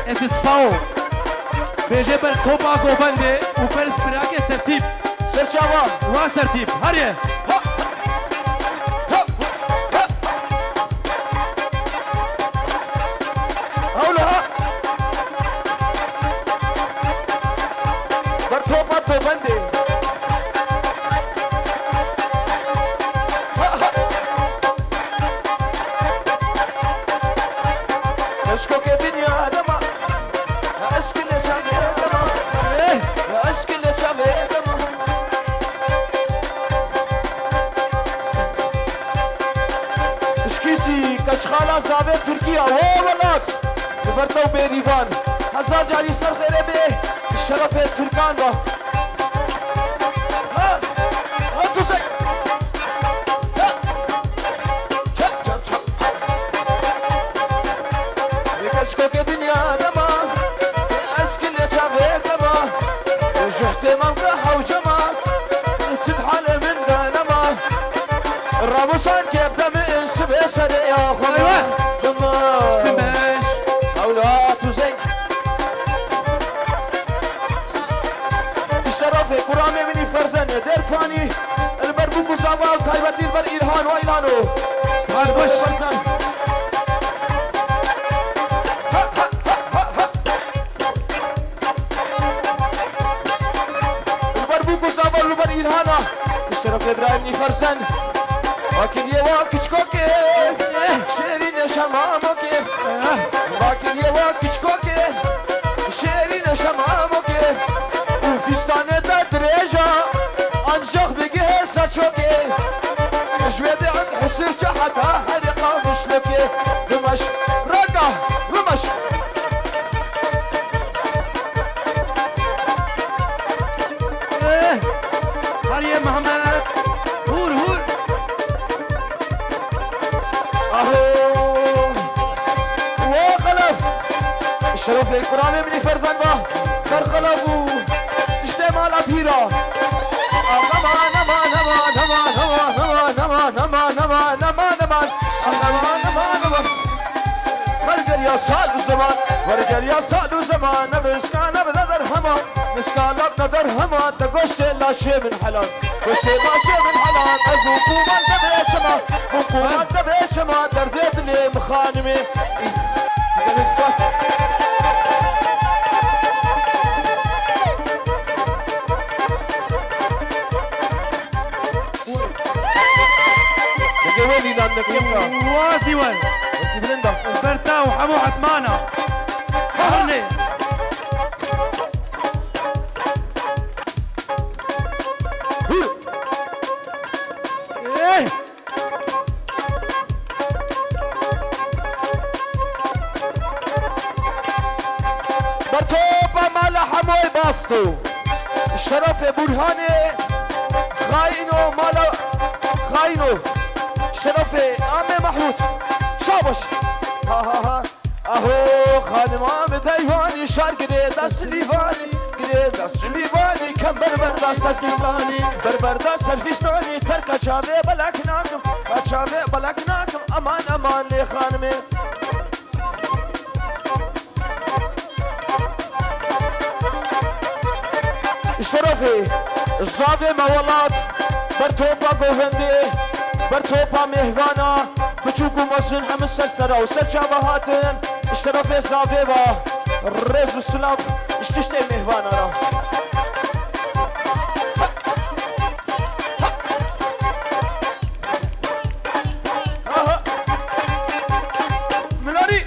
اسفاو بيجي بر توبا غوبندي وبر براكي سرتيب سرشاوا وسرتيب هريه هولها بر توبا غوبندي اشكوك يا دنيا دما اشكي اللي شافي دما اشكي اللي شافي دما اشكيسي كشخالة زابي تركيا وولات ببرتو بيريفان هزار جالي سر خيري بيه الشرف تركان با ها توسك اشكوك الدنيا دما اشكي اللي شافي دما جحت منطقة وجما تتحل من دنما الراموسان كيف دم انسبه سري يا خويا دما تمش اولاد وزين اشترافي قرامي مني فرزن ديرفاني البربوك وزاوا وتايبتي البر إلهان وإلانو صار بش فرزن إلهانا اشترف إبراهيم فرسن لكن يواكش كوكي شيرين شماموكي لكن يواكش كوكي شيرين شماموكي وفستان دريجة أنجخ بقيه ساتشوكي جويدي عند حسير جحتها حريقة مشلوكي دمش رقة دمش هريه محمد هور هور اهو وخلف الشرف الكرامي من فرزان با فرخلفو تشتي مال أبيرا نما نما نما نما نما نما نما نما نما نما نما نما نما مرجل يا سال زمان مرجل يا سال زمان نبسكان بدر هما مسكان بدر هما تقوش لا شيء من حلال قوش لا شيء من حلال أزوكو ما تبي شما بوكو ما تبي شما دردت لي مخانمي ويلي لانك يبقى واسي وين بلندا برتا وحمو عثمانة هرني ايه برتوبة مال حموي باستو الشرف برهاني خاينو مال خاينو شرف عمي محمود شابش ها ها ها اهو خانم عم ديواني شار قريد السليفاني قريد السليفاني كم بربر دا سرفستاني بربر دا سرفستاني تركا شابي بلاك ناكم شابي بلاك ناكم امان امان لي خانمي شرفي الزابي مولات برتوبا قوهندي برتوبا مهوانا بچوكو مزن هم سلسرة وسلجابة هاتن اشترافي زابي با الرز والسلاف اشتشتي مهوانا را ملاري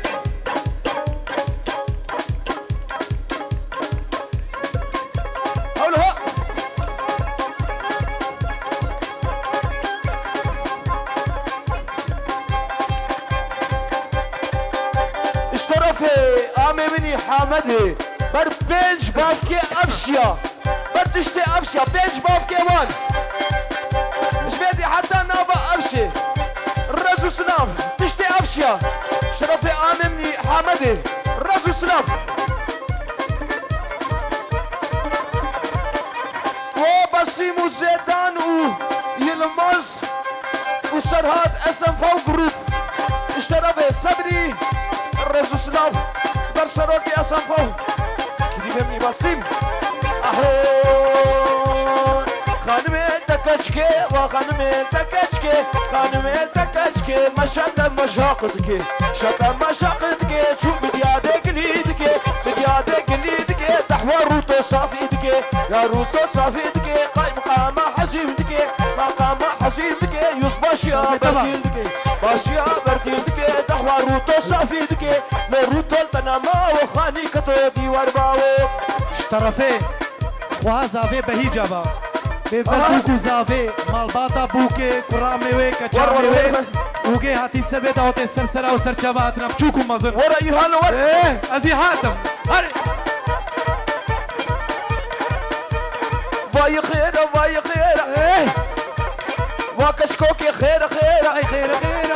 هولها آمي مني حامدي بر بينج بافكي أبشيا بر تشتي أبشيا بينج بافكي وان مش بدي حتى نابا أبشي الرجل سلام تشتي أبشيا شرفي آمي مني حامدي الرجل سلام وبسيمو زيدان يلمز وسرهاد اسم فوق جروب اشترى صبري الرجل سلام بر سروکی اصلا فو کدی بمنی باسیم اهو خانم تکچکه و خانم تکچکه خانم تکچکه مشاطه مشاقتکه شاطه مشاقتکه چون بدیاده گلیدکه بدیاده گلیدکه دحوا روتو صافیدکه یا روتو صافیدکه قای مقامه حزیمدکه مقامه حزیمدکه یوس باشیا بردیدکه باشیا بردیدکه دحوا روتو صافیدکه لروتو البنما و خانی کتو دیوار باو اشترفه خواه زاوه بهی جابا بوکو زاوه مالباتا بوکه کرامیوه کچامیوه بوکه هاتی سبت آوت سرسرا و سرچوات نفچوکو مزن ورا ایران ورا ازی هاتم هره وای خیره وای خیره وا کشکوکی خیره خیره ای خیره خیره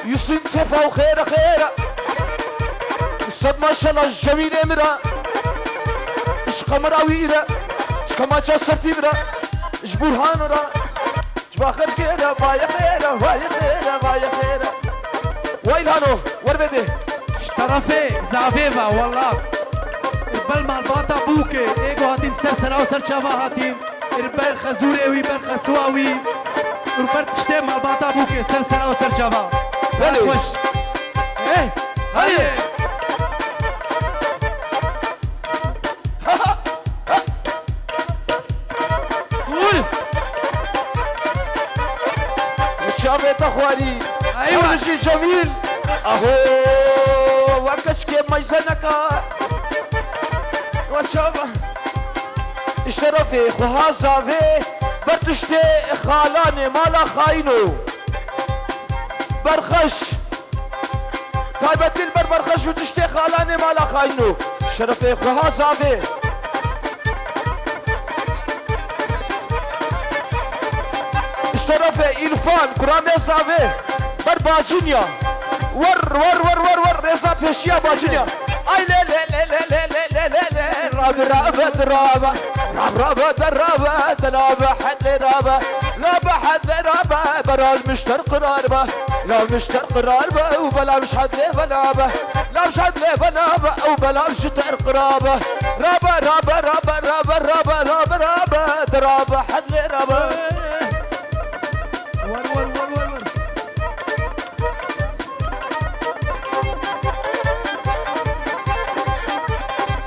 یوسین تفاو خیره خیره صد ماشالله جمیله مرا عشق مراویره عشق ما جا سرتیبره جبورهان را جباخر خیره وای خیره وای خیره وای خیره وای لانو ور بده اشترفه زاوه با والله بل مالباتا بوکه ایگو هاتین سرسرا و سرچوا هاتین اربر خزوره وی بر خسواوی اربر تشته مالباتا بوکه سرسرا و سرچوا سرخوش هایه شابت اخواني ايوه ماشي جميل اهو وكشكي ميزنكا وشابه اشترفي خوها زافي برتشتي خالاني مالا خاينو برخش طيبت البر برخش وتشتي خالاني مالا خاينو اشترفي خوها زافي اشترفه إلفان كرامي زاوي بر باجينيا ور ور ور ور ور رزا بيشيا باجينيا اي لا لا لا لا لا لا لا لا راب راب درابة راب راب درابة درابة حد رابة لا بحد رابة براز مشتر قراربة لا مشتر قراربة وبلا مش حد لي بنابة لا مش حد لي بنابة او بلا مشتر قرابة رابة رابة رابة رابة رابة رابة رابة درابة حد لي رابة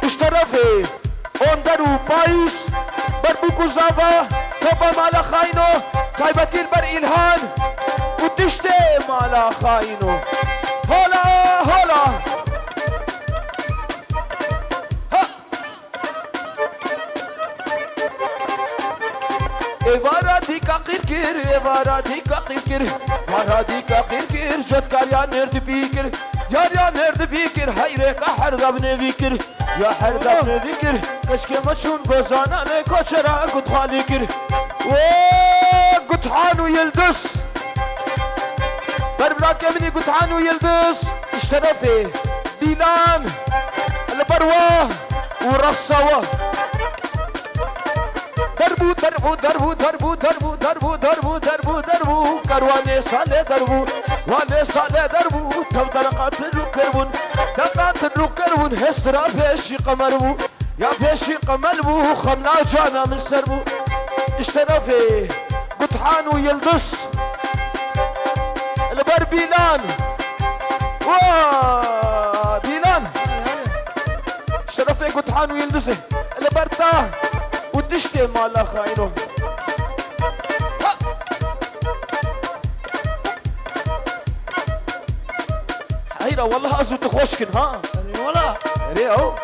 اشترفه اندرو بايس بربوكو زافا توبا مالا خاينو تايبتين بر إلهان وتشتي مالا خاينو هولا هولا ایوارادی کا قیر ایوارادی کا قیر ایوارادی کا قیر جد کاریا نرد بیکر جاریا نرد بیکر hayre ka herdab nevikir ya herdab nevikir keşke maçun bozanane koçera guthalikir o guthanu yıldız berbrak emni guthanu yıldız işterefi dilan البروه والرصوه دربو دربو دربو دربو دربو دربو دربو دربو دربو كرواني صالي دربو واني صالي دربو تبدرقات الكربون دقات الكربون هسترا بيشي قمربو يا بيشي قمربو خمنا جانا من سربو اشترى في قطحان ويلدس البربيلان ديلان اشترى في قطحان ويلدس البرتاه وتشتي مالا خاينو هيرا والله ازو تخوشكن ها والله ريو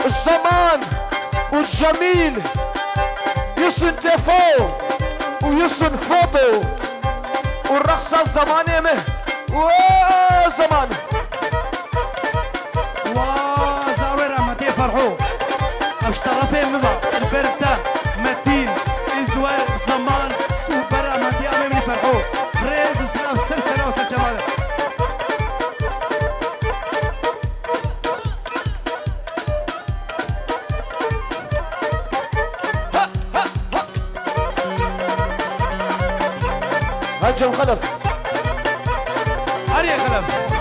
الزمان والجميل يسن تفو ويسن فوتو والرقصة الزمانية مه زمان فرحو اشترفه مبا البرتا متين ازوار زمان وبرا مدي امامي فرحو ريز وسلام سلسلة وسلسلة هجم خلف هاري خلف